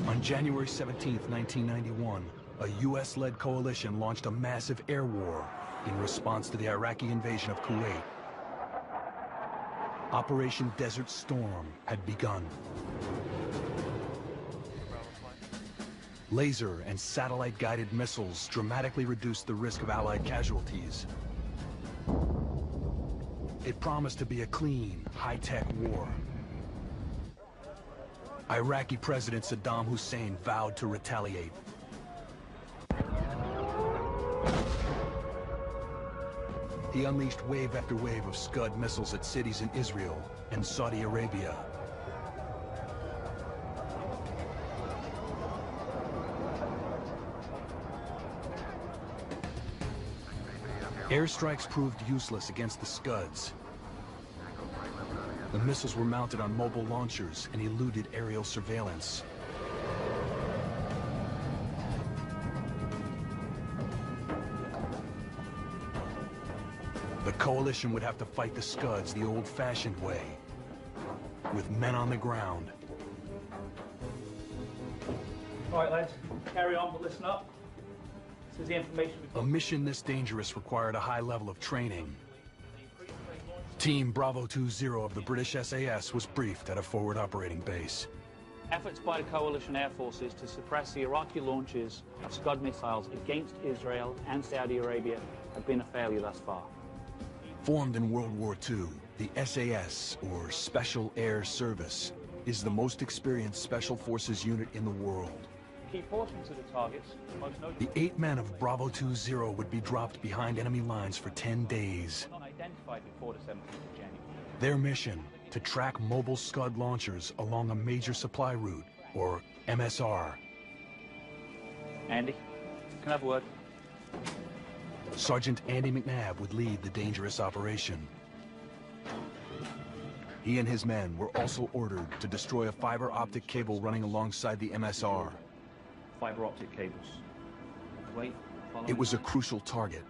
On January 17, 1991, a U.S.-led coalition launched a massive air war in response to the Iraqi invasion of Kuwait. Operation Desert Storm had begun. Laser and satellite-guided missiles dramatically reduced the risk of Allied casualties. It promised to be a clean, high-tech war. Iraqi President Saddam Hussein vowed to retaliate. He unleashed wave after wave of Scud missiles at cities in Israel and Saudi Arabia. Airstrikes proved useless against the Scuds. The missiles were mounted on mobile launchers and eluded aerial surveillance. The coalition would have to fight the Scuds the old-fashioned way, with men on the ground. All right, lads, carry on, but listen up. This is the information we've got. A mission this dangerous required a high level of training. Team Bravo 20 of the British SAS was briefed at a forward operating base. Efforts by the coalition air forces to suppress the Iraqi launches of Scud missiles against Israel and Saudi Arabia have been a failure thus far. Formed in World War II, the SAS, or Special Air Service, is the most experienced special forces unit in the world. Key portions of the targets, most notably... The 8 men of Bravo 20 would be dropped behind enemy lines for 10 days. ...not identified before the 17th of January. Their mission, to track mobile Scud launchers along a major supply route, or MSR. Andy, can I have a word? Sergeant Andy McNabb would lead the dangerous operation. He and his men were also ordered to destroy a fiber optic cable running alongside the MSR. Fiber optic cables. Wait, it was a crucial target.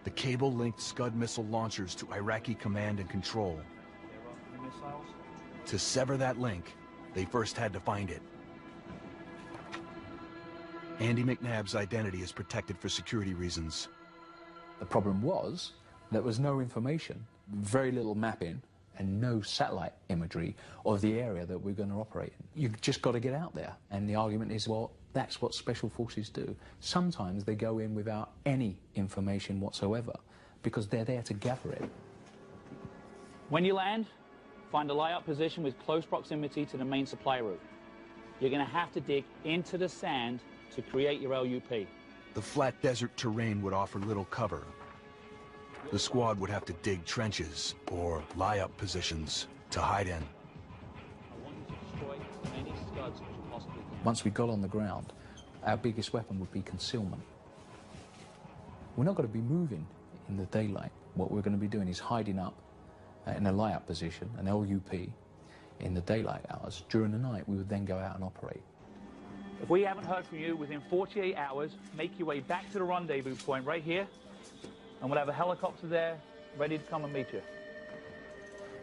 The cable linked Scud missile launchers to Iraqi command and control. Missiles? To sever that link, they first had to find it. Andy McNabb's identity is protected for security reasons. The problem was there was no information, very little mapping, and no satellite imagery of the area that we're going to operate in. You've just got to get out there. And the argument is, well, that's what special forces do. Sometimes they go in without any information whatsoever because they're there to gather it. When you land, find a lie-up position with close proximity to the main supply route. You're going to have to dig into the sand to create your LUP. The flat desert terrain would offer little cover. The squad would have to dig trenches or lie-up positions to hide in. Once we got on the ground, our biggest weapon would be concealment. We're not going to be moving in the daylight. What we're going to be doing is hiding up in a lie-up position, an LUP, in the daylight hours. During the night, we would then go out and operate. If we haven't heard from you within 48 hours, make your way back to the rendezvous point right here, and we'll have a helicopter there ready to come and meet you.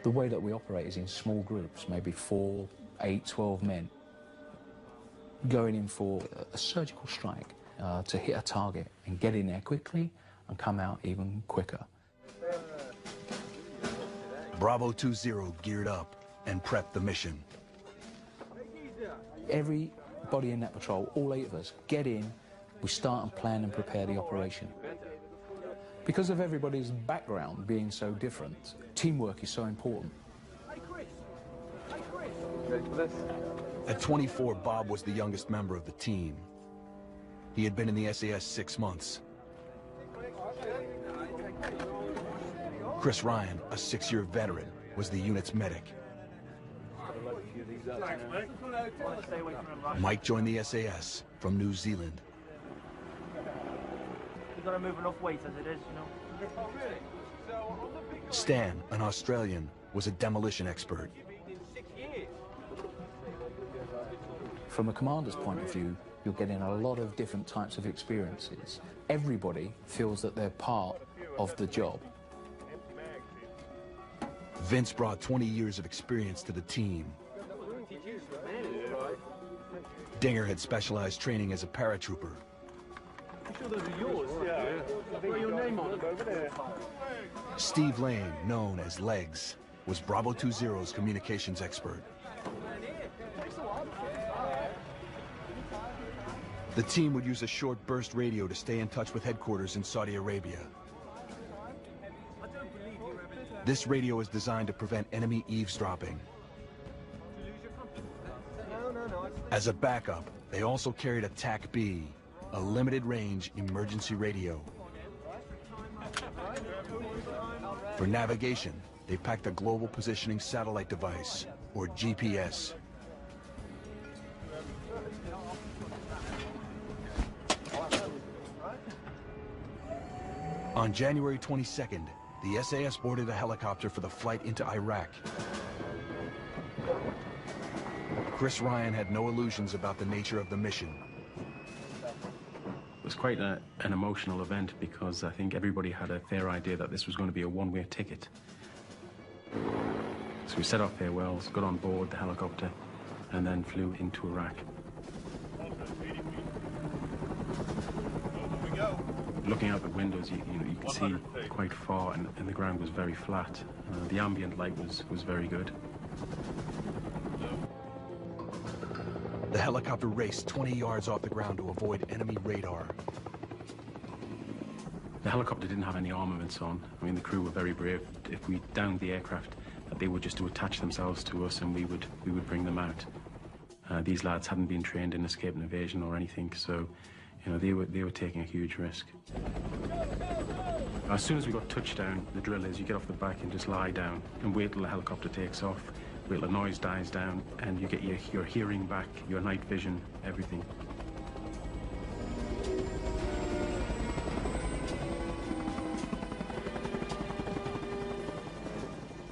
The way that we operate is in small groups, maybe 4, 8, 12 men, going in for a surgical strike to hit a target and get in there quickly and come out even quicker. Bravo 20 geared up and prepped the mission. Everybody in that patrol, all 8 of us, get in, we start and plan and prepare the operation. Because of everybody's background being so different, teamwork is so important. At 24, Bob was the youngest member of the team. He had been in the SAS 6 months. Chris Ryan, a 6-year veteran, was the unit's medic. Mike joined the SAS from New Zealand. You've got to move enough weight as it is, you know. Stan, an Australian, was a demolition expert. From a commander's point of view, you're getting a lot of different types of experiences. Everybody feels that they're part of the job. Vince brought 20 years of experience to the team. Dinger had specialized training as a paratrooper. I'm sure those are yours. Yeah. Write your name on them over there. Steve Lane, known as Legs, was Bravo 20's communications expert. The team would use a short burst radio to stay in touch with headquarters in Saudi Arabia. This radio is designed to prevent enemy eavesdropping. As a backup, they also carried a TAC-B, a limited-range emergency radio. For navigation, they packed a Global Positioning Satellite Device, or GPS. On January 22nd, the SAS boarded a helicopter for the flight into Iraq. Chris Ryan had no illusions about the nature of the mission. It was quite an emotional event because I think everybody had a fair idea that this was going to be a one-way ticket. So we said our farewells, got on board the helicopter, and then flew into Iraq. Looking out the windows, you could see quite far, and the ground was very flat. The ambient light was very good. The helicopter raced 20 yards off the ground to avoid enemy radar. The helicopter didn't have any armaments on. I mean, the crew were very brave. If we downed the aircraft, they were just to attach themselves to us, and we would bring them out. These lads hadn't been trained in escape and evasion or anything, so they were taking a huge risk. As soon as we got touchdown, the drill is you get off the back and just lie down and wait till the helicopter takes off, wait till the noise dies down, and you get your hearing back, your night vision, everything.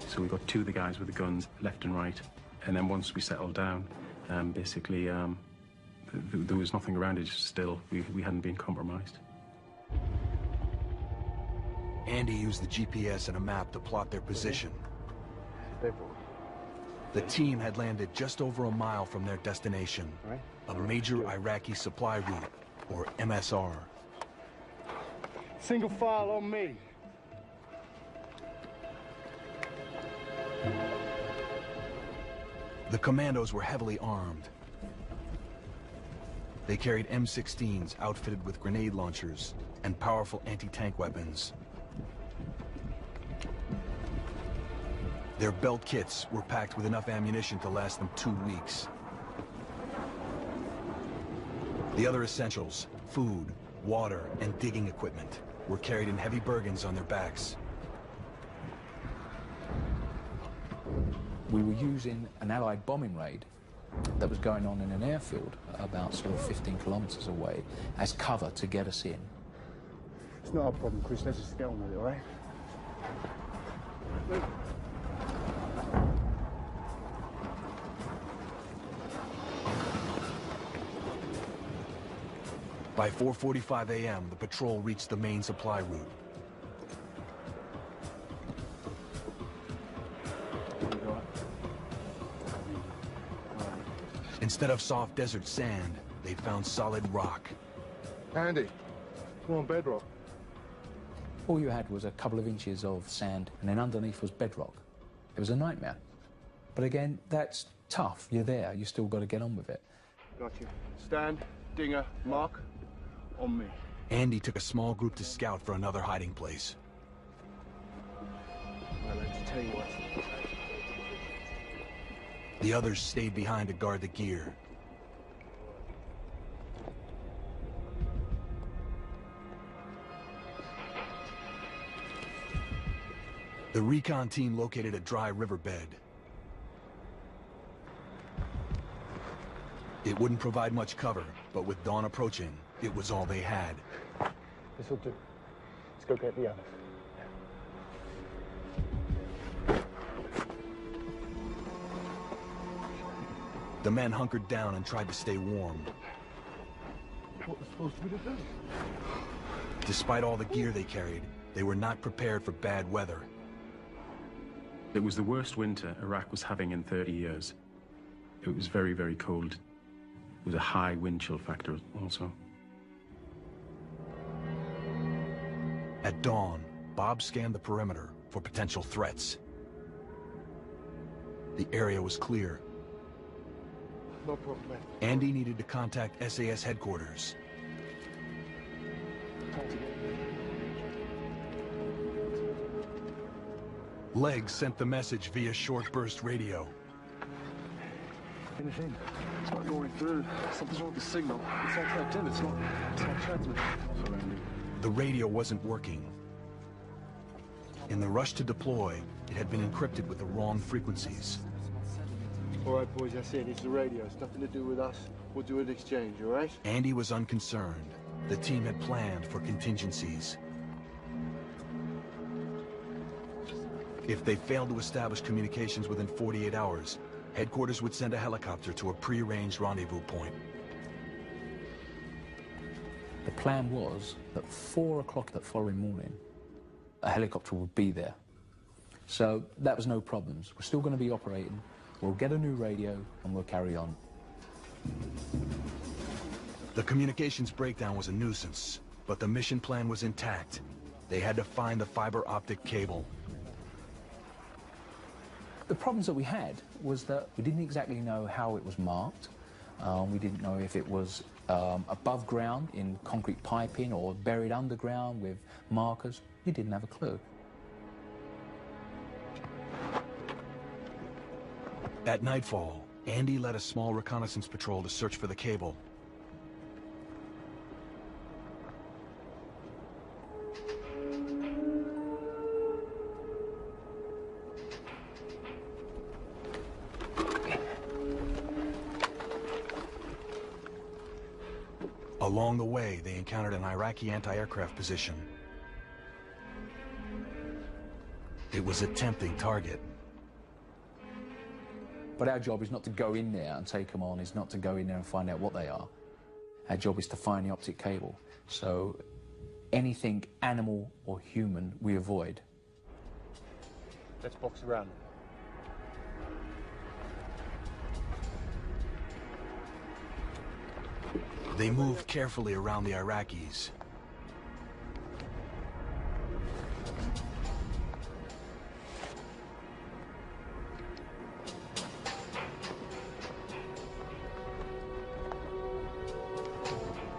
So we got two of the guys with the guns, left and right, and then once we settled down, basically there was nothing around it, just still. We hadn't been compromised. Andy used the GPS and a map to plot their position. The team had landed just over a mile from their destination, a major Iraqi supply route, or MSR. Single file on me. The commandos were heavily armed. They carried M16s outfitted with grenade launchers and powerful anti-tank weapons. Their belt kits were packed with enough ammunition to last them 2 weeks. The other essentials, food, water, and digging equipment, were carried in heavy burgans on their backs. We were using an Allied bombing raid that was going on in an airfield about sort of 15 kilometers away as cover to get us in. It's not a problem, Chris. Let's just get on with it, all right? By 4:45 a.m., the patrol reached the main supply route. Instead of soft desert sand, they found solid rock. Andy, come on, bedrock. All you had was a couple of inches of sand, and then underneath was bedrock. It was a nightmare. But again, that's tough. You're there. You still got to get on with it. Got you. Stand, Dinger, Mark, on me. Andy took a small group to scout for another hiding place. Well, let's tell you what. The others stayed behind to guard the gear. The recon team located a dry riverbed. It wouldn't provide much cover, but with dawn approaching, it was all they had. This'll do. Let's go get the others. The men hunkered down and tried to stay warm. What was supposed to be done? Despite all the gear they carried, they were not prepared for bad weather. It was the worst winter Iraq was having in 30 years. It was very, very cold. was a high wind chill factor also. At dawn, Bob scanned the perimeter for potential threats. The area was clear. No problem, man. Andy needed to contact SAS headquarters. Legg sent the message via short burst radio. Anything? It's not going through. Something's wrong with the signal. It's all tapped in. It's not transmitting. The radio wasn't working. In the rush to deploy, it had been encrypted with the wrong frequencies. All right, boys, that's it. It's the radio. It's nothing to do with us. We'll do an exchange, all right? Andy was unconcerned. The team had planned for contingencies. If they failed to establish communications within 48 hours, headquarters would send a helicopter to a pre-arranged rendezvous point. The plan was that 4 o'clock that following morning, a helicopter would be there. So that was no problems. We're still going to be operating. We'll get a new radio and we'll carry on. The communications breakdown was a nuisance, but the mission plan was intact. They had to find the fiber optic cable. The problems that we had was that we didn't exactly know how it was marked. We didn't know if it was above ground in concrete piping or buried underground with markers. We didn't have a clue. At nightfall, Andy led a small reconnaissance patrol to search for the cable. Along the way, they encountered an Iraqi anti-aircraft position. It was a tempting target. But our job is not to go in there and take them on, is not to go in there and find out what they are. Our job is to find the optic cable. So anything animal or human, we avoid. Let's box around. They moved carefully around the Iraqis.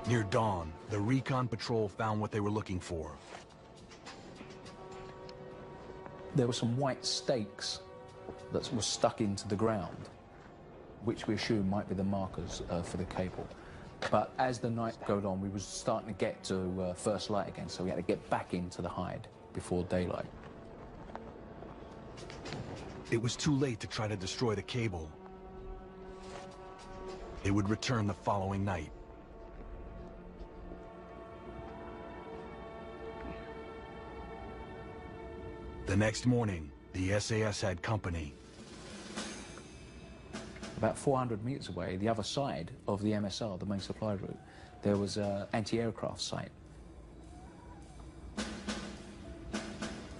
Near dawn, the recon patrol found what they were looking for. There were some white stakes that were stuck into the ground, which we assume might be the markers for the cable. But as the night got on, we were starting to get to first light again, so we had to get back into the hide before daylight. It was too late to try to destroy the cable. It would return the following night. The next morning, the SAS had company. About 400 meters away, the other side of the MSR, the main supply route, there was an anti-aircraft site.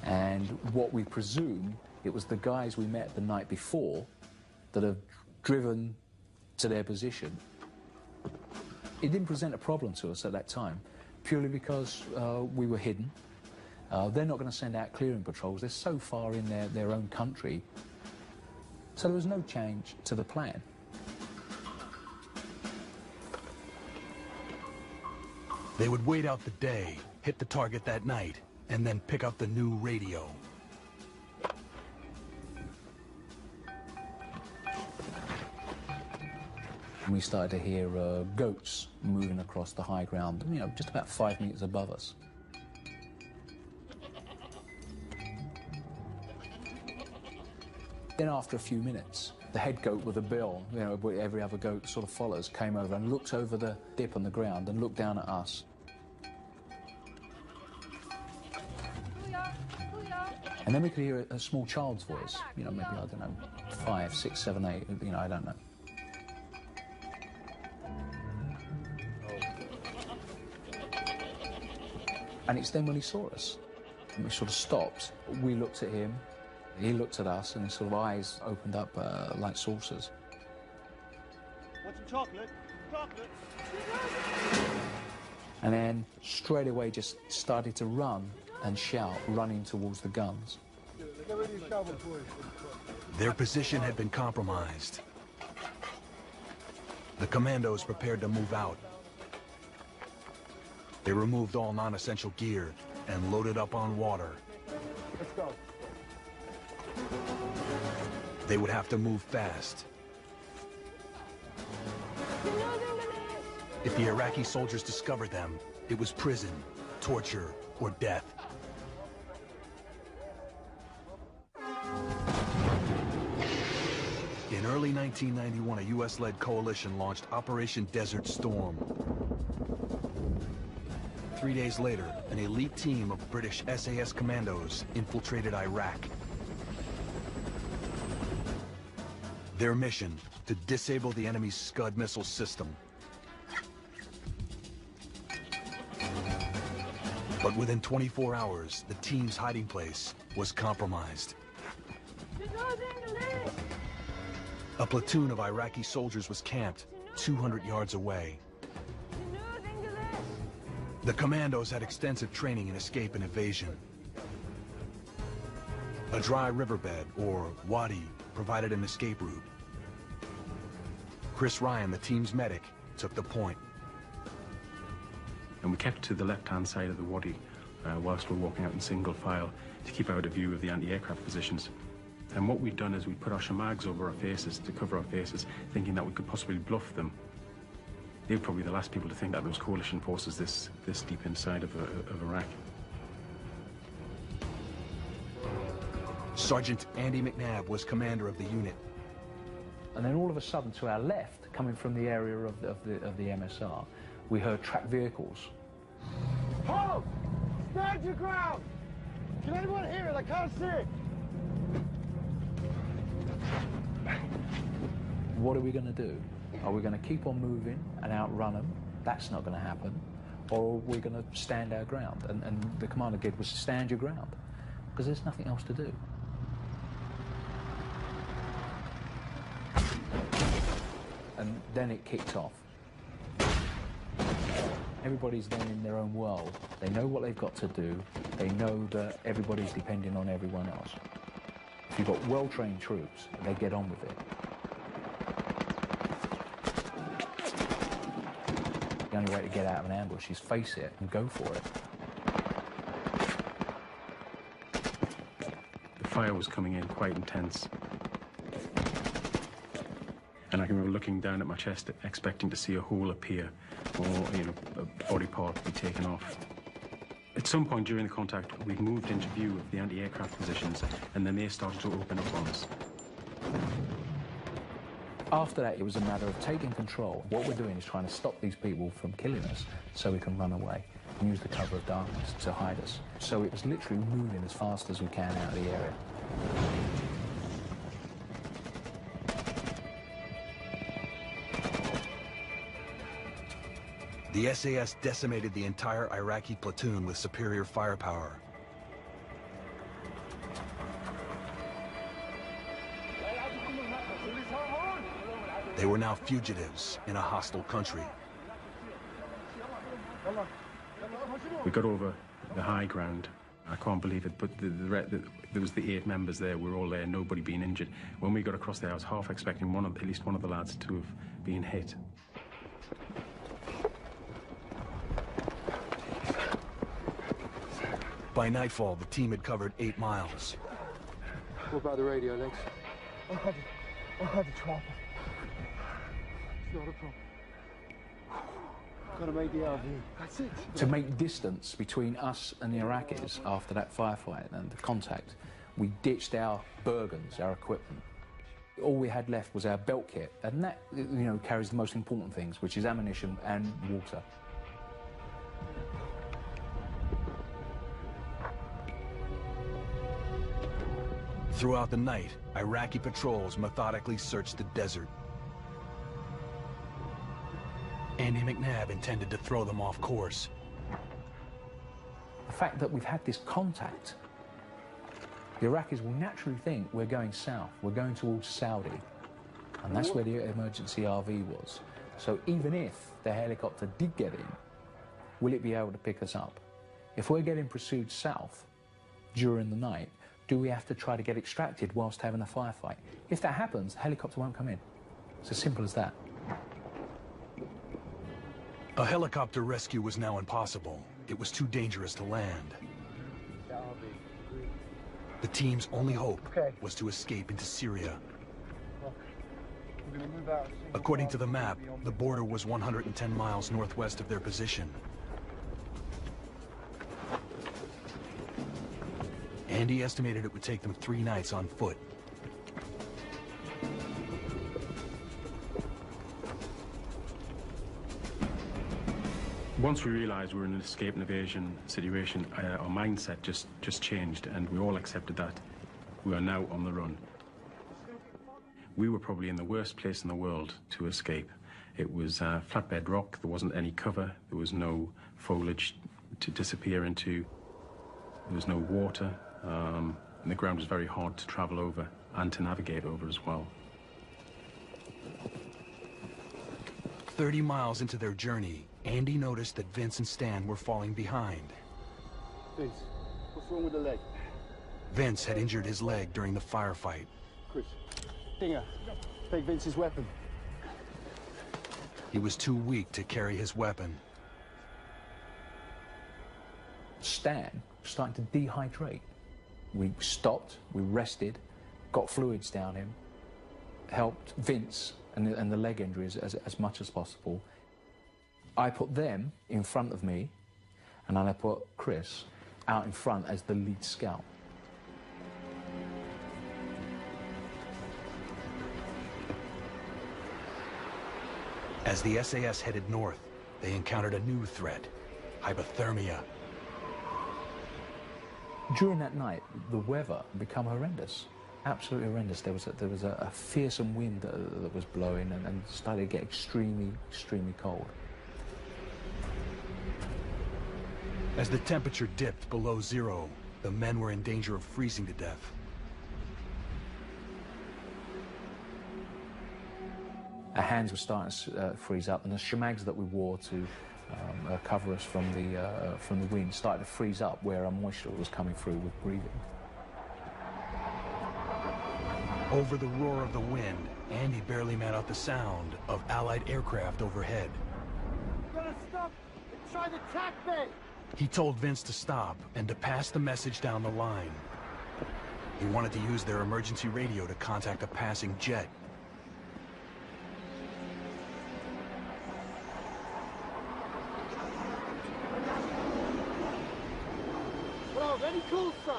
And what we presume, it was the guys we met the night before that have driven to their position. It didn't present a problem to us at that time, purely because we were hidden. They're not going to send out clearing patrols. They're so far in their own country. So there was no change to the plan. They would wait out the day, hit the target that night, and then pick up the new radio. And we started to hear goats moving across the high ground, you know, just about 5 meters above us. Then after a few minutes, the head goat with a bill, you know, every other goat sort of follows, came over and looked over the dip on the ground and looked down at us. And then we could hear a small child's voice, you know, maybe, I don't know, 5, 6, 7, 8, you know, I don't know. And it's then when he saw us, and we sort of stopped. We looked at him, he looked at us, and his sort of eyes opened up like saucers. Want some chocolate? And then straight away just started to run and shout, running towards the guns. Their position had been compromised. The commandos prepared to move out. They removed all non-essential gear and loaded up on water. Let's go. They would have to move fast. If the Iraqi soldiers discovered them, it was prison, torture, or death. In early 1991, a U.S.-led coalition launched Operation Desert Storm. 3 days later, an elite team of British SAS commandos infiltrated Iraq. Their mission, to disable the enemy's Scud missile system. But within 24 hours, the team's hiding place was compromised. A platoon of Iraqi soldiers was camped 200 yards away. The commandos had extensive training in escape and evasion. A dry riverbed, or wadi, provided an escape route. Chris Ryan, the team's medic, took the point. And we kept to the left-hand side of the wadi whilst we're walking out in single file to keep out of view of the anti-aircraft positions. And what we'd done is we put our shamags over our faces to cover our faces, thinking that we could possibly bluff them. They were probably the last people to think that there was coalition forces this deep inside of Iraq. Sergeant Andy McNabb was commander of the unit. And then all of a sudden, to our left, coming from the area of the MSR, we heard tracked vehicles. Hold! Stand your ground! Can anyone hear it? I can't see. What are we going to do? Are we going to keep on moving and outrun them? That's not going to happen. Or are we going to stand our ground? And the commander gave was stand your ground, because there's nothing else to do. And then it kicked off. Everybody's then in their own world. They know what they've got to do. They know that everybody's depending on everyone else. If you've got well-trained troops, they get on with it. The only way to get out of an ambush is face it and go for it. The fire was coming in quite intense. And I can remember looking down at my chest, expecting to see a hole appear, or, you know, a body part be taken off. At some point during the contact, we moved into view of the anti-aircraft positions, and then they started to open up on us. After that, it was a matter of taking control. What we're doing is trying to stop these people from killing us so we can run away and use the cover of darkness to hide us. So it was literally moving as fast as we can out of the area. The SAS decimated the entire Iraqi platoon with superior firepower. They were now fugitives in a hostile country. We got over the high ground. I can't believe it, but there was the 8 members there. We were all there, nobody being injured. When we got across there, I was half expecting at least one of the lads to have been hit. By nightfall, the team had covered 8 miles. What about the radio, Lex? I had to trap it. It's not a problem. Gotta make the RV. That's it. To make distance between us and the Iraqis after that firefight and the contact, we ditched our Bergens, our equipment. All we had left was our belt kit, and that, you know, carries the most important things, which is ammunition and water. Throughout the night, Iraqi patrols methodically searched the desert. Andy McNabb intended to throw them off course. The fact that we've had this contact, the Iraqis will naturally think we're going south, we're going towards Saudi, and that's where the emergency RV was. So even if the helicopter did get in, will it be able to pick us up? If we're getting pursued south during the night, do we have to try to get extracted whilst having a firefight? If that happens, the helicopter won't come in. It's as simple as that. A helicopter rescue was now impossible. It was too dangerous to land. The team's only hope was to escape into Syria. According to the map, the border was 110 miles northwest of their position. Andy estimated it would take them 3 nights on foot. Once we realised we were in an escape and evasion situation, our mindset just changed, and we all accepted that we are now on the run. We were probably in the worst place in the world to escape. It was flatbed rock, there wasn't any cover, there was no foliage to disappear into, there was no water, and the ground was very hard to travel over and to navigate over as well. 30 miles into their journey, Andy noticed that Vince and Stan were falling behind. Vince, what's wrong with the leg? Vince had injured his leg during the firefight. Chris, Dinger, take Vince's weapon. He was too weak to carry his weapon. Stan was starting to dehydrate. We stopped, we rested, got fluids down him, helped Vince and the leg injuries as much as possible. I put them in front of me, and then I put Chris out in front as the lead scout. As the SAS headed north, they encountered a new threat, hypothermia. During that night, the weather became horrendous, absolutely horrendous. There was a fearsome wind that was blowing and started to get extremely, extremely cold. As the temperature dipped below zero, the men were in danger of freezing to death. Our hands were starting to freeze up, and the shamags that we wore to cover us from the wind started to freeze up where our moisture was coming through with breathing. Over the roar of the wind, Andy barely made out the sound of Allied aircraft overhead. Gotta stop and try the tack bay. He told Vince to stop and to pass the message down the line. He wanted to use their emergency radio to contact a passing jet. Hello, any call sign?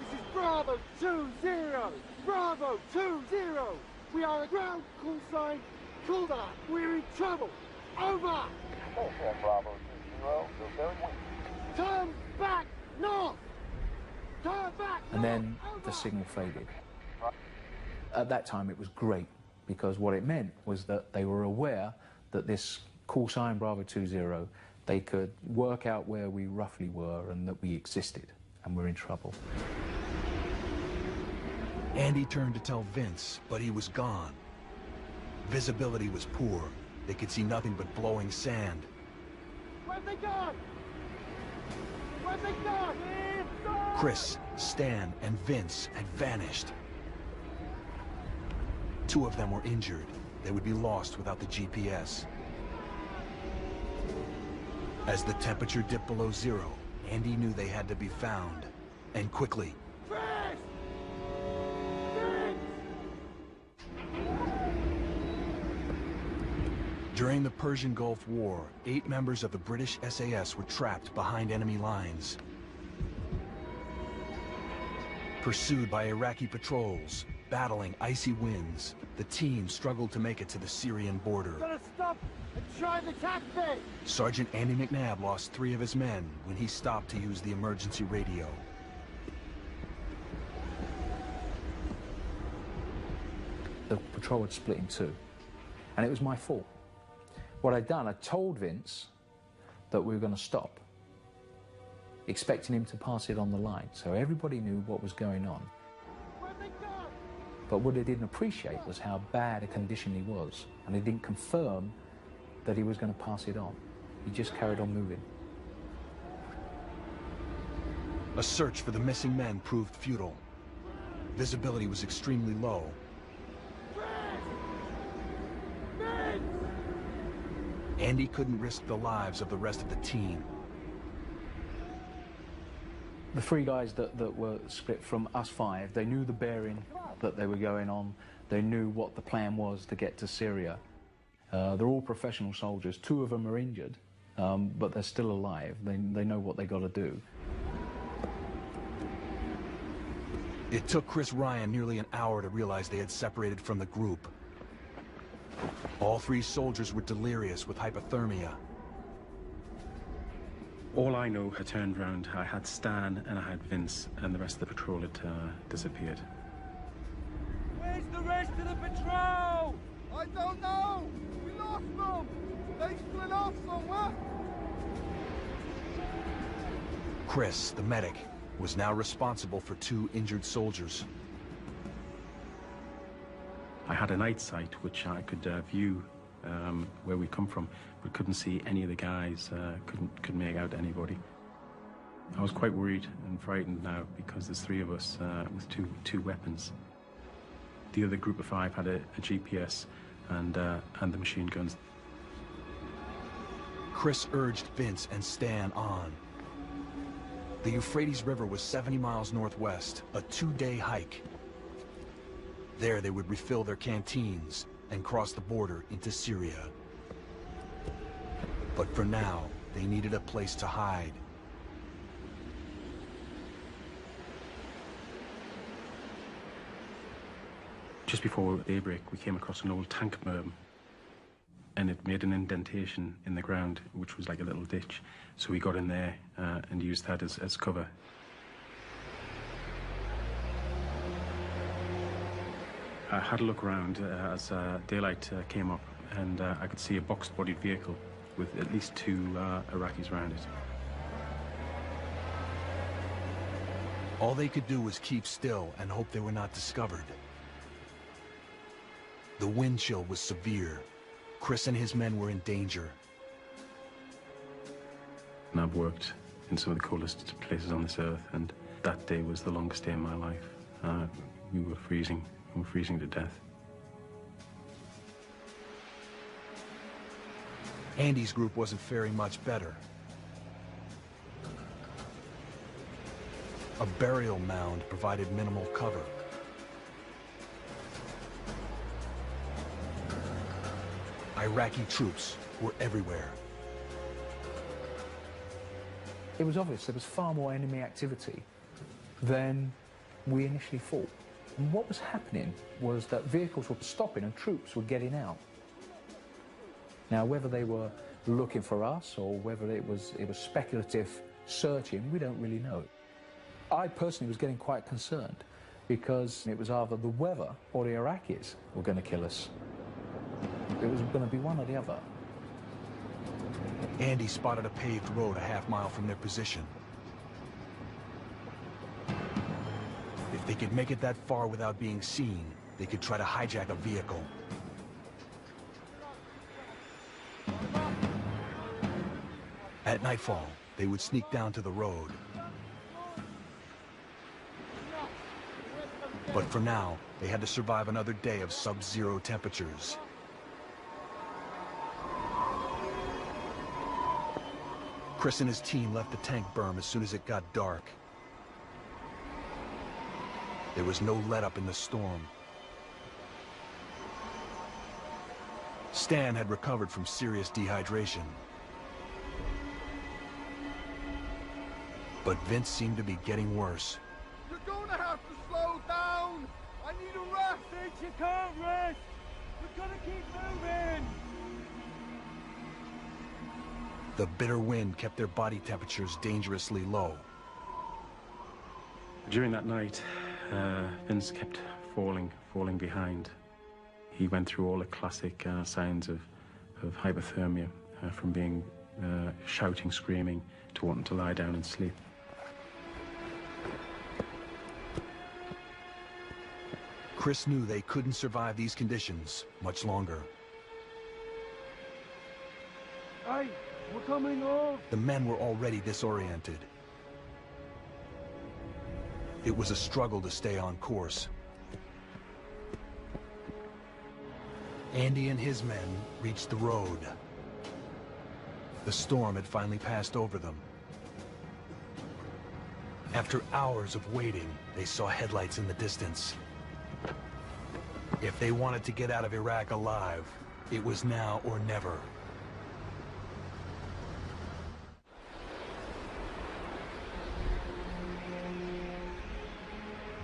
This is Bravo 2-0. Bravo 2-0. We are a ground call sign. Call that. We're in trouble. Over. Bravo 2-0. You're very weak. Turn back north. Turn back And north. then Over. the signal faded. At that time, it was great, because what it meant was that they were aware that this call sign Bravo 2-0, they could work out where we roughly were and that we existed, and we're in trouble. Andy turned to tell Vince, but he was gone. Visibility was poor. They could see nothing but blowing sand. Where've they gone? Where've they gone? Chris, Stan, and Vince had vanished. 2 of them were injured. They would be lost without the GPS. As the temperature dipped below zero, Andy knew they had to be found, and quickly. Chris! During the Persian Gulf War, 8 members of the British SAS were trapped behind enemy lines. Pursued by Iraqi patrols, battling icy winds, the team struggled to make it to the Syrian border. Gotta stop and try the tack bay. Sergeant Andy McNabb lost 3 of his men when he stopped to use the emergency radio. The patrol had split in 2, and it was my fault. What I'd done, I told Vince that we were going to stop, expecting him to pass it on the line, so everybody knew what was going on. Where've they gone? But what they didn't appreciate was how bad a condition he was, and they didn't confirm that he was going to pass it on. He just carried on moving. A search for the missing men proved futile. Visibility was extremely low. Andy couldn't risk the lives of the rest of the team. The three guys that were split from us five, they knew the bearing that they were going on. They knew what the plan was to get to Syria. They're all professional soldiers. 2 of them are injured, but they're still alive. They know what they got to do. It took Chris Ryan nearly an hour to realize they had separated from the group. All 3 soldiers were delirious with hypothermia. All I know had turned round. I had Stan and I had Vince, and the rest of the patrol had disappeared. Where's the rest of the patrol? I don't know. We lost them. They split off somewhere. Chris, the medic, was now responsible for 2 injured soldiers. I had a night sight which I could view where we come from, but couldn't see any of the guys, couldn't make out anybody. I was quite worried and frightened now because there's 3 of us with two weapons. The other group of 5 had a GPS and the machine guns. Chris urged Vince and Stan on. The Euphrates River was 70 miles northwest, a 2-day hike. There they would refill their canteens and cross the border into Syria. But for now, they needed a place to hide. Just before daybreak, we came across an old tank berm, and it made an indentation in the ground, which was like a little ditch. So we got in there and used that as cover. I had a look around as daylight came up, and I could see a box-bodied vehicle with at least 2 Iraqis around it. All they could do was keep still and hope they were not discovered. The wind chill was severe. Chris and his men were in danger. And I've worked in some of the coldest places on this earth, and that day was the longest day in my life. We were freezing. We were freezing to death. Andy's group wasn't faring much better. A burial mound provided minimal cover. Iraqi troops were everywhere. It was obvious there was far more enemy activity than we initially thought. And what was happening was that vehicles were stopping and troops were getting out. Now, whether they were looking for us or whether it was speculative searching, we don't really know. I personally was getting quite concerned because it was either the weather or the Iraqis were going to kill us. It was going to be one or the other. Andy spotted a paved road a half-mile from their position. If they could make it that far without being seen, they could try to hijack a vehicle. At nightfall, they would sneak down to the road. But for now, they had to survive another day of sub-zero temperatures. Chris and his team left the tank berm as soon as it got dark. There was no let-up in the storm. Stan had recovered from serious dehydration. But Vince seemed to be getting worse. You're gonna have to slow down! I need a rest! Vince, you can't rest! We've gotta keep moving! The bitter wind kept their body temperatures dangerously low. During that night, Vince kept falling behind. He went through all the classic signs of hypothermia, from being shouting, screaming, to wanting to lie down and sleep. Chris knew they couldn't survive these conditions much longer. Hey, we're coming off. The men were already disoriented. It was a struggle to stay on course. Andy and his men reached the road. The storm had finally passed over them. After hours of waiting, they saw headlights in the distance. If they wanted to get out of Iraq alive, it was now or never.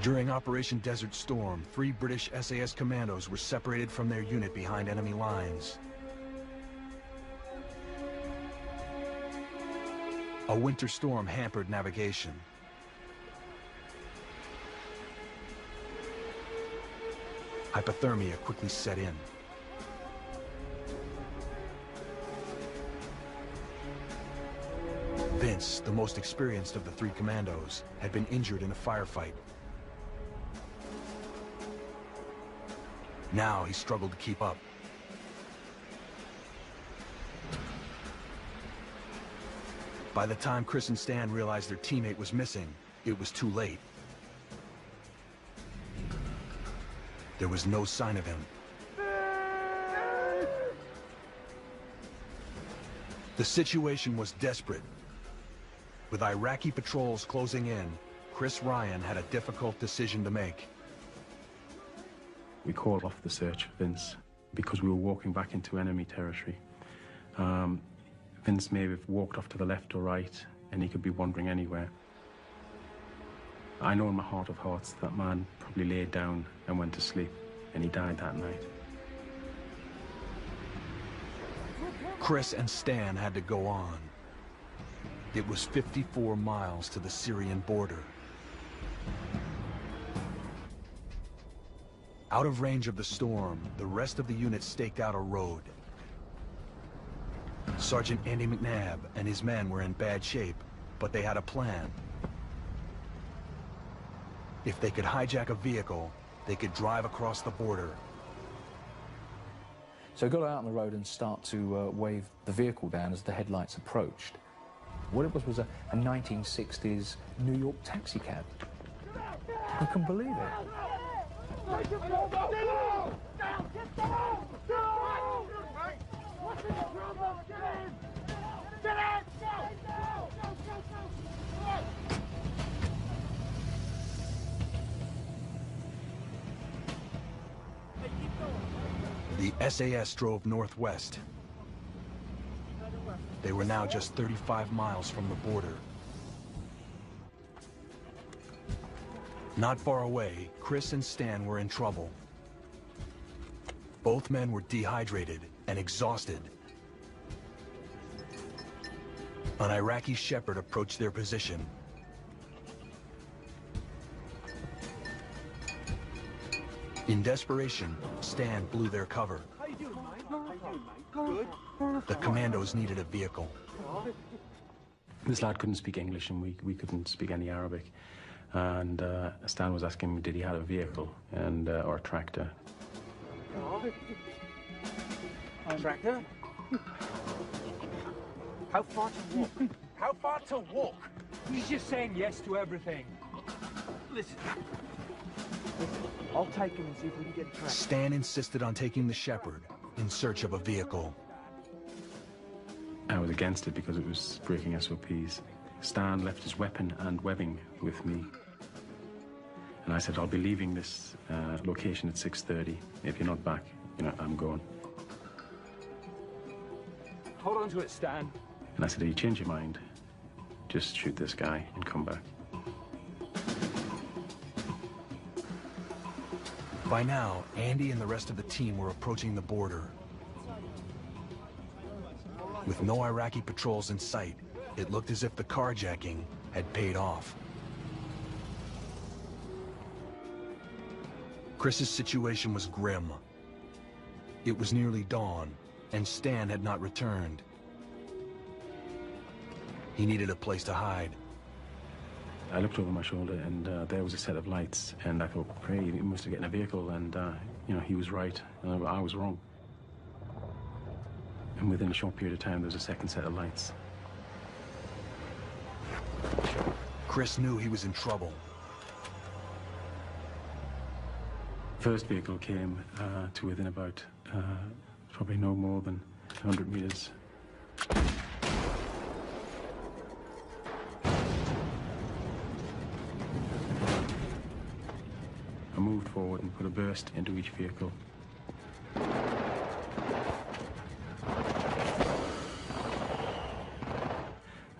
During Operation Desert Storm, 3 British SAS commandos were separated from their unit behind enemy lines. A winter storm hampered navigation. Hypothermia quickly set in. Vince, the most experienced of the 3 commandos, had been injured in a firefight. Now he struggled to keep up. By the time Chris and Stan realized their teammate was missing, it was too late. There was no sign of him. The situation was desperate. With Iraqi patrols closing in, Chris Ryan had a difficult decision to make. We called off the search for Vince because we were walking back into enemy territory. Vince may have walked off to the left or right, and he could be wandering anywhere. I know in my heart of hearts that man probably laid down and went to sleep, and he died that night. Chris and Stan had to go on. It was 54 miles to the Syrian border. Out of range of the storm, the rest of the unit staked out a road. Sergeant Andy McNabb and his men were in bad shape, but they had a plan. If they could hijack a vehicle, they could drive across the border. So we got out on the road and start to wave the vehicle down as the headlights approached. What it was a 1960s New York taxi cab. You can believe it. The SAS drove northwest. They were now just 35 miles from the border. Not far away, Chris and Stan were in trouble. Both men were dehydrated and exhausted. An Iraqi shepherd approached their position. In desperation, Stan blew their cover. How you doing, mate? How you doing, mate? Good. The commandos needed a vehicle. This lad couldn't speak English, and we couldn't speak any Arabic. And Stan was asking me, did he have a vehicle and or a tractor? Tractor? How far to walk? How far to walk? He's just saying yes to everything. Listen, I'll take him and see if we can get a tractor. Stan insisted on taking the shepherd in search of a vehicle. I was against it because it was breaking SOPs. Stan left his weapon and webbing with me. And I said, I'll be leaving this location at 6:30. If you're not back, I'm going. Hold on to it, Stan. And I said, if you change your mind, just shoot this guy and come back. By now, Andy and the rest of the team were approaching the border. With no Iraqi patrols in sight, it looked as if the carjacking had paid off. Chris's situation was grim. It was nearly dawn, and Stan had not returned. He needed a place to hide. I looked over my shoulder, and there was a set of lights, and I thought, great, he must have gotten a vehicle, and, he was right, and I was wrong. And within a short period of time, there was a second set of lights. Chris knew he was in trouble. First vehicle came to within about probably no more than 100 meters. I moved forward and put a burst into each vehicle.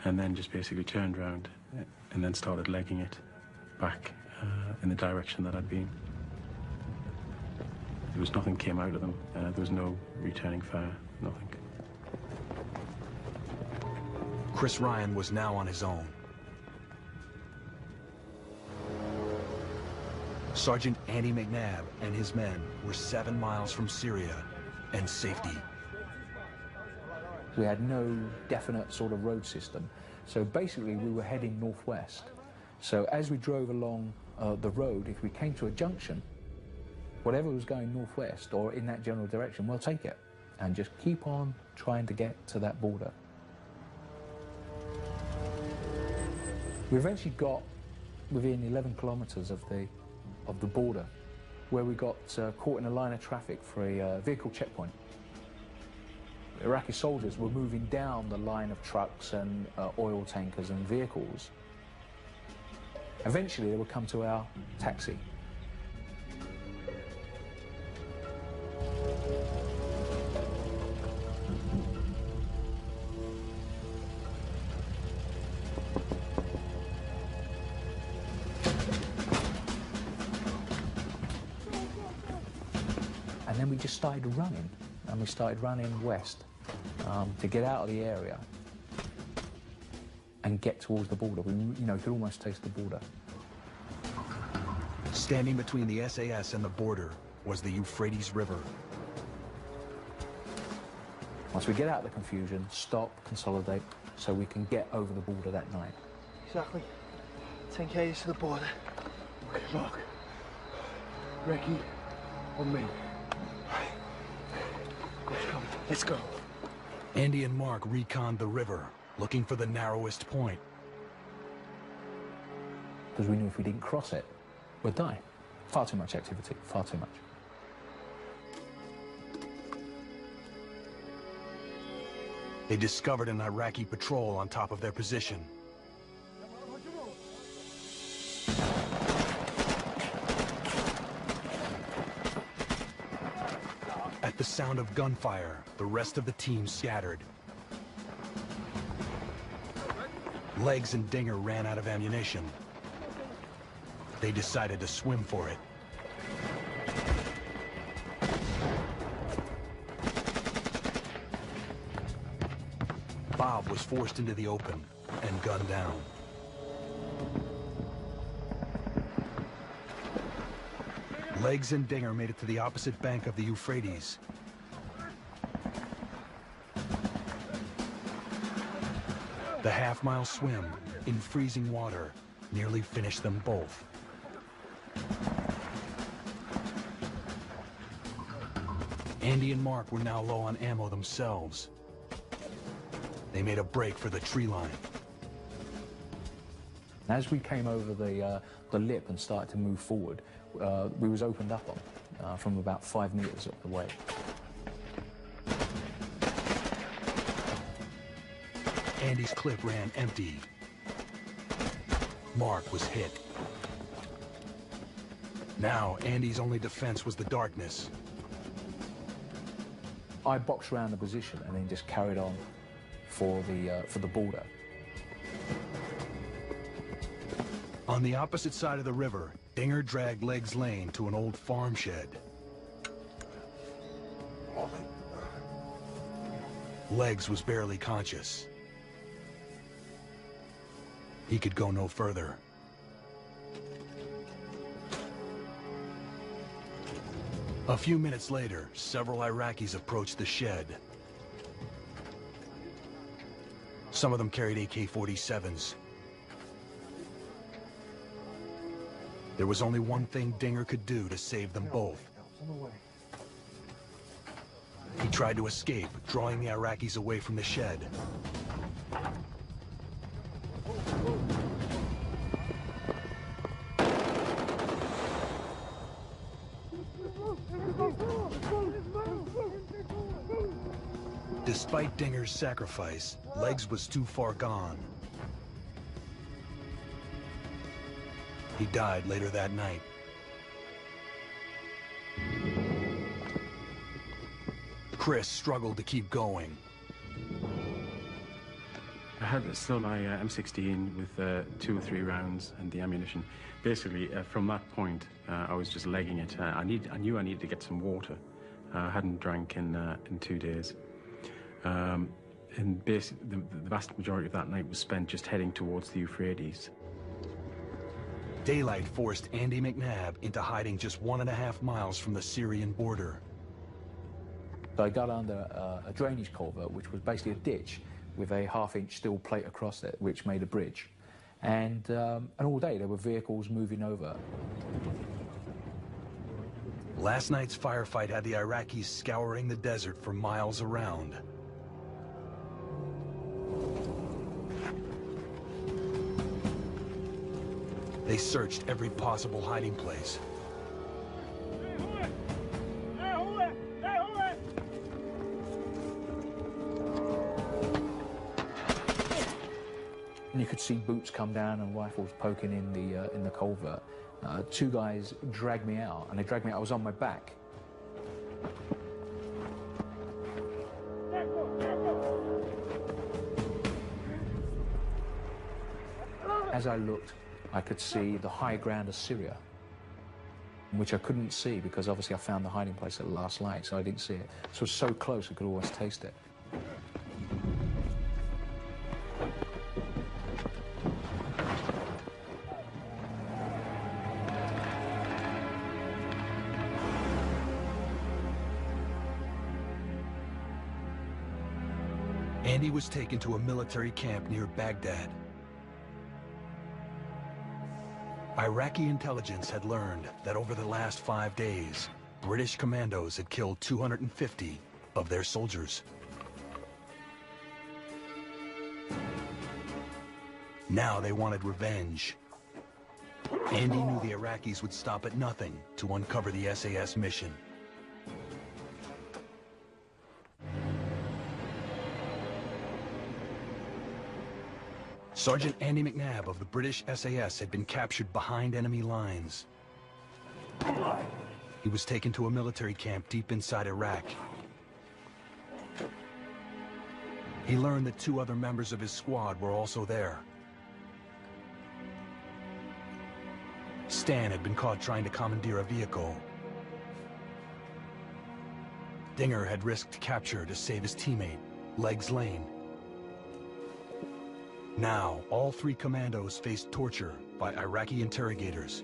And then just basically turned around and then started legging it back in the direction that I'd been. There was nothing came out of them. There was no returning fire, nothing. Chris Ryan was now on his own. Sergeant Andy McNabb and his men were 7 miles from Syria and safety. We had no definite sort of road system. So basically we were heading northwest. So as we drove along the road, if we came to a junction, whatever was going northwest or in that general direction, we'll take it and just keep on trying to get to that border. We eventually got within 11 kilometers of the border, where we got caught in a line of traffic for a vehicle checkpoint. Iraqi soldiers were moving down the line of trucks and oil tankers and vehicles. Eventually they would come to our taxi. And then we just started running, and we started running west to get out of the area and get towards the border. We, could almost taste the border. Standing between the SAS and the border was the Euphrates River. Once we get out of the confusion, stop, consolidate, so we can get over the border that night. Exactly. 10 k's to the border. Okay, Mark. Recce on me. Let's go. Andy and Mark reconned the river, looking for the narrowest point. Because we knew if we didn't cross it, we'd die. Far too much activity, far too much. They discovered an Iraqi patrol on top of their position. At the sound of gunfire, the rest of the team scattered. Legs and Dinger ran out of ammunition. They decided to swim for it. Bob was forced into the open and gunned down. Legs and Dinger made it to the opposite bank of the Euphrates. The half-mile swim in freezing water nearly finished them both. Andy and Mark were now low on ammo themselves. They made a break for the tree line. As we came over the lip and started to move forward, we was opened up on from about 5 meters away. Andy's clip ran empty. Mark was hit. Now, Andy's only defense was the darkness. I boxed around the position and then just carried on for the border. On the opposite side of the river, Dinger dragged Legs Lane to an old farm shed. Legs was barely conscious. He could go no further. A few minutes later, several Iraqis approached the shed. Some of them carried AK-47s. There was only one thing Dinger could do to save them both. He tried to escape, drawing the Iraqis away from the shed. Despite Dinger's sacrifice, Legs was too far gone. He died later that night. Chris struggled to keep going. I had still my M16 with 2 or 3 rounds and the ammunition. Basically, from that point, I was just legging it. I knew I needed to get some water. I hadn't drank in 2 days. And basically, the vast majority of that night was spent just heading towards the Euphrates. Daylight forced Andy McNabb into hiding just 1.5 miles from the Syrian border. So I got under a drainage culvert, which was basically a ditch with a 1/2-inch steel plate across it, which made a bridge. And all day there were vehicles moving over. Last night's firefight had the Iraqis scouring the desert for miles around. They searched every possible hiding place. And you could see boots come down and rifles poking in the culvert. 2 guys dragged me out, and they dragged me out. I was on my back. As I looked, I could see the high ground of Syria, which I couldn't see because obviously I found the hiding place at the last light, so I didn't see it. So it was so close I could always taste it. Andy was taken to a military camp near Baghdad. Iraqi intelligence had learned that over the last 5 days, British commandos had killed 250 of their soldiers. Now they wanted revenge. Andy knew the Iraqis would stop at nothing to uncover the SAS mission. Sergeant Andy McNabb of the British SAS had been captured behind enemy lines. He was taken to a military camp deep inside Iraq. He learned that 2 other members of his squad were also there. Stan had been caught trying to commandeer a vehicle. Dinger had risked capture to save his teammate, Legs Lane. Now, all 3 commandos faced torture by Iraqi interrogators.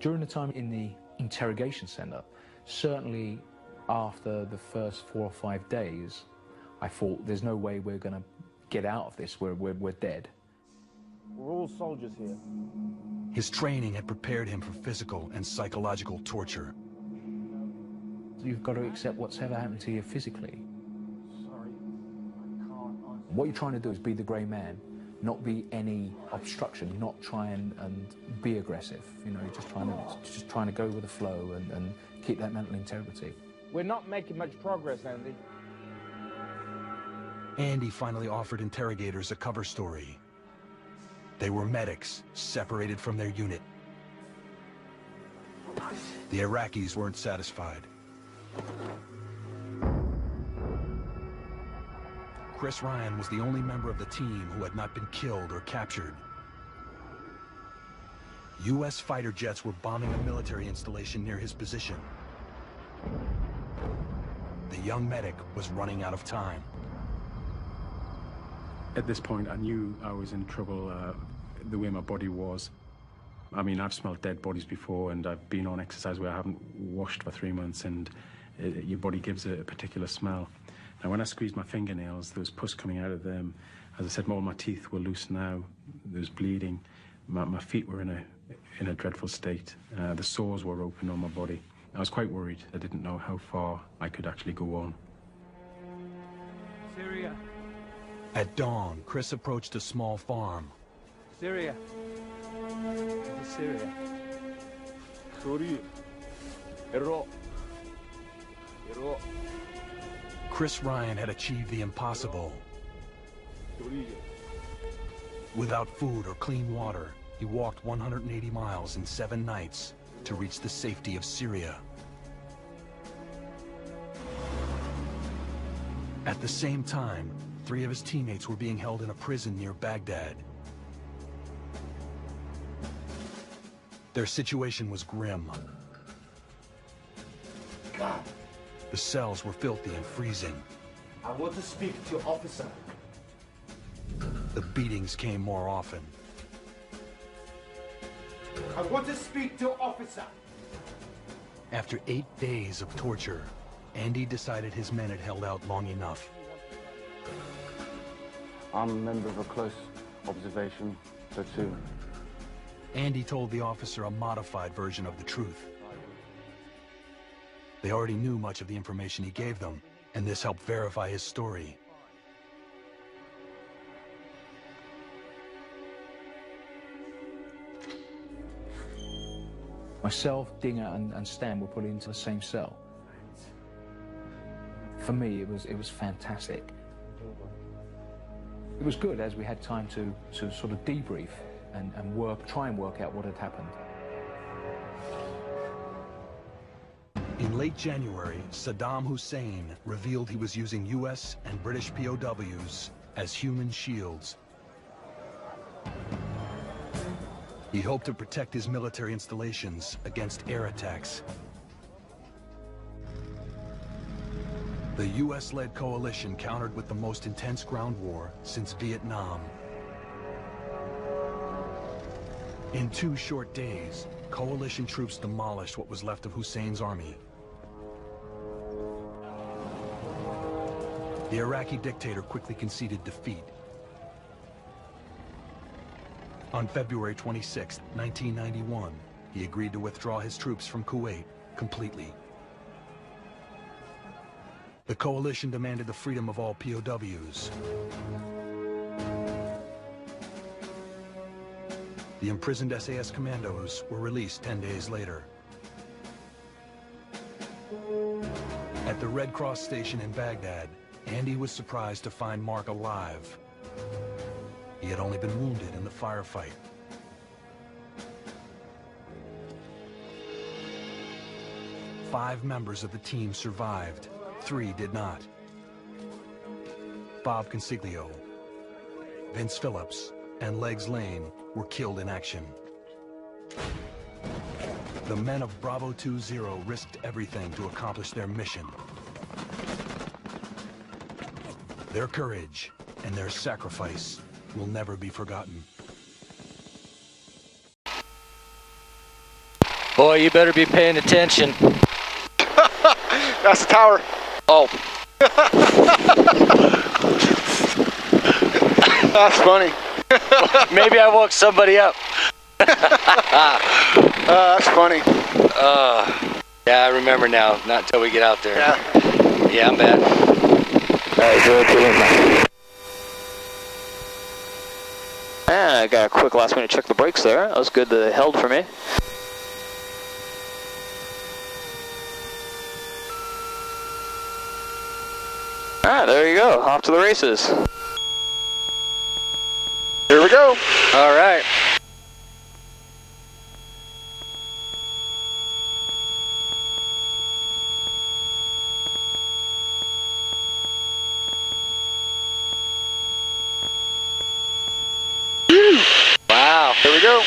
During the time in the interrogation center, certainly after the first 4 or 5 days, I thought there's no way we're going to get out of this, we're dead. We're all soldiers here. His training had prepared him for physical and psychological torture. You've got to accept what's ever happened to you physically. What you're trying to do is be the grey man, not be any obstruction, not try and be aggressive. You know, you're just trying to go with the flow and keep that mental integrity. We're not making much progress, Andy. Andy finally offered interrogators a cover story. They were medics, separated from their unit. The Iraqis weren't satisfied. Chris Ryan was the only member of the team who had not been killed or captured. U.S. fighter jets were bombing a military installation near his position. The young medic was running out of time. At this point, I knew I was in trouble the way my body was. I mean, I've smelled dead bodies before, and I've been on exercise where I haven't washed for 3 months, and your body gives a particular smell. Now, when I squeezed my fingernails, there was pus coming out of them. As I said, all my teeth were loose now. There was bleeding. My feet were in a dreadful state. The sores were open on my body. I was quite worried. I didn't know how far I could actually go on. Syria. At dawn, Chris approached a small farm. Syria. This is Syria. Syria. Iraq. Iraq. Chris Ryan had achieved the impossible. Syria. Without food or clean water, he walked 180 miles in 7 nights to reach the safety of Syria. At the same time, 3 of his teammates were being held in a prison near Baghdad. Their situation was grim. The cells were filthy and freezing. I want to speak to your officer. The beatings came more often. I want to speak to your officer. After 8 days of torture, Andy decided his men had held out long enough. I'm a member of a close observation platoon. Andy told the officer a modified version of the truth. They already knew much of the information he gave them, and this helped verify his story. Myself, Dinger, and Stan were put into the same cell. For me, it was fantastic. It was good as we had time to sort of debrief and try and work out what had happened. In late January, Saddam Hussein revealed he was using US and British POWs as human shields. He hoped to protect his military installations against air attacks. The US-led coalition countered with the most intense ground war since Vietnam. In 2 short days, coalition troops demolished what was left of Hussein's army. The Iraqi dictator quickly conceded defeat. On February 26, 1991, he agreed to withdraw his troops from Kuwait completely. The coalition demanded the freedom of all POWs. The imprisoned SAS commandos were released 10 days later. At the Red Cross station in Baghdad, Andy was surprised to find Mark alive. He had only been wounded in the firefight. Five members of the team survived. 3 did not. Bob Consiglio, Vince Phillips, and Legs Lane were killed in action. The men of Bravo 2-0 risked everything to accomplish their mission. Their courage and their sacrifice will never be forgotten. Boy, you better be paying attention. That's the tower. Oh. That's funny. Maybe I woke somebody up. That's funny. Yeah, I remember now. Not until we get out there. Yeah. Yeah, I'm bad. Alright, good. I got a quick last minute check the brakes there. That was good. They held for me. Alright, there you go. Off to the races. Here we go. Alright. Wow. Here we go.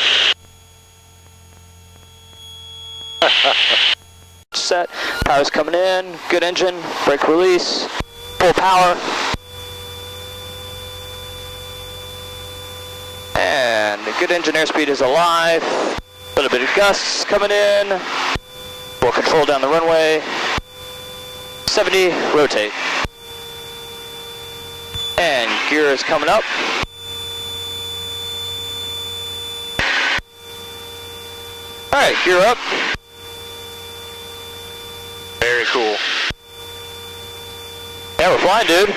Set. Power's coming in. Good engine. Brake release. Full power. And the good engine airspeed is alive. A little bit of gusts coming in. Full control down the runway. 70, rotate. And gear is coming up. Alright, gear up. cool. Yeah, we're flying, dude.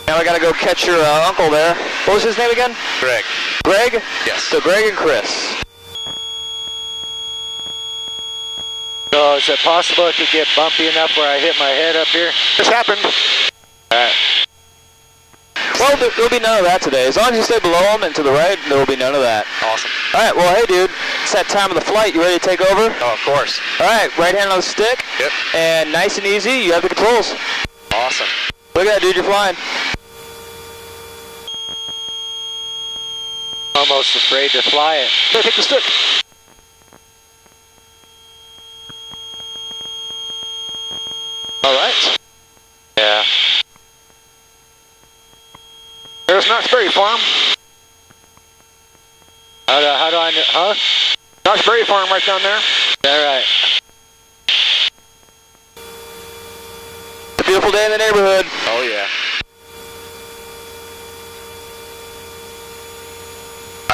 Now I gotta go catch your uncle there. What was his name again? Greg. Greg? Yes. So Greg and Chris. So is it possible it could get bumpy enough where I hit my head up here? This happened. Alright. Well, there'll be none of that today. As long as you stay below them and to the right, there will be none of that. Awesome. Alright, well, hey, dude. It's that time of the flight. You ready to take over? Oh, of course. Alright, right hand on the stick. Yep. And nice and easy, you have the controls. Awesome. Look at that, dude. You're flying. Almost afraid to fly it. Here, take the stick. All right. Yeah. There's Knott's Berry Farm. How do I know? Huh? Knott's Berry Farm right down there. Alright. It's a beautiful day in the neighborhood. Oh, yeah.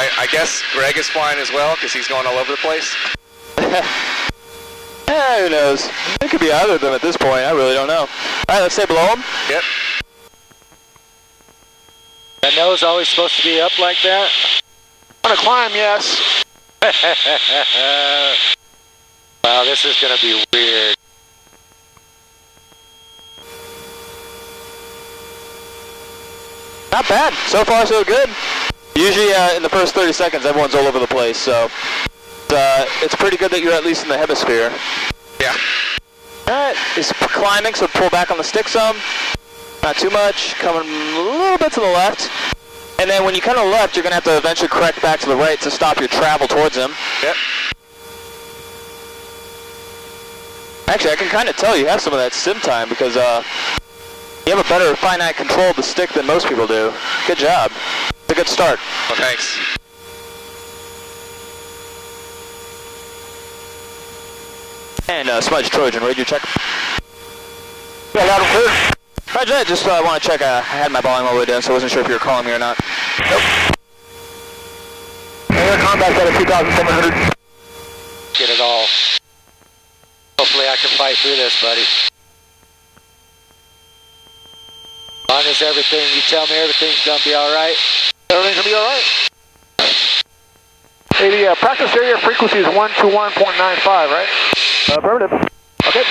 I guess Greg is flying as well because he's going all over the place. Yeah, who knows? It could be either of them at this point. I really don't know. Alright, let's stay below them. Yep. That nose always supposed to be up like that? On a climb, yes. Wow, this is going to be weird. Not bad. So far, so good. Usually, in the first 30 seconds, everyone's all over the place, so it's pretty good that you're at least in the hemisphere. Yeah. Alright, it's climbing, so pull back on the stick some. Not too much. Coming a little bit to the left. And then when you kind of left, you're going to have to eventually correct back to the right to stop your travel towards him. Yep. Actually, I can kind of tell you have some of that sim time because you have a better finite control of the stick than most people do. Good job. It's a good start. Well, thanks. And Smudge Trojan, radio check. Yeah, loud and clear. Roger that, just want to check, I had my volume all the way down, so I wasn't sure if you were calling me or not. Nope. Air combat at 2,700. Get it all. Hopefully I can fight through this, buddy. As long as you tell me everything's gonna be alright. Everything's gonna be alright. Hey, the practice area frequency is 121.95, right? Affirmative. Okay.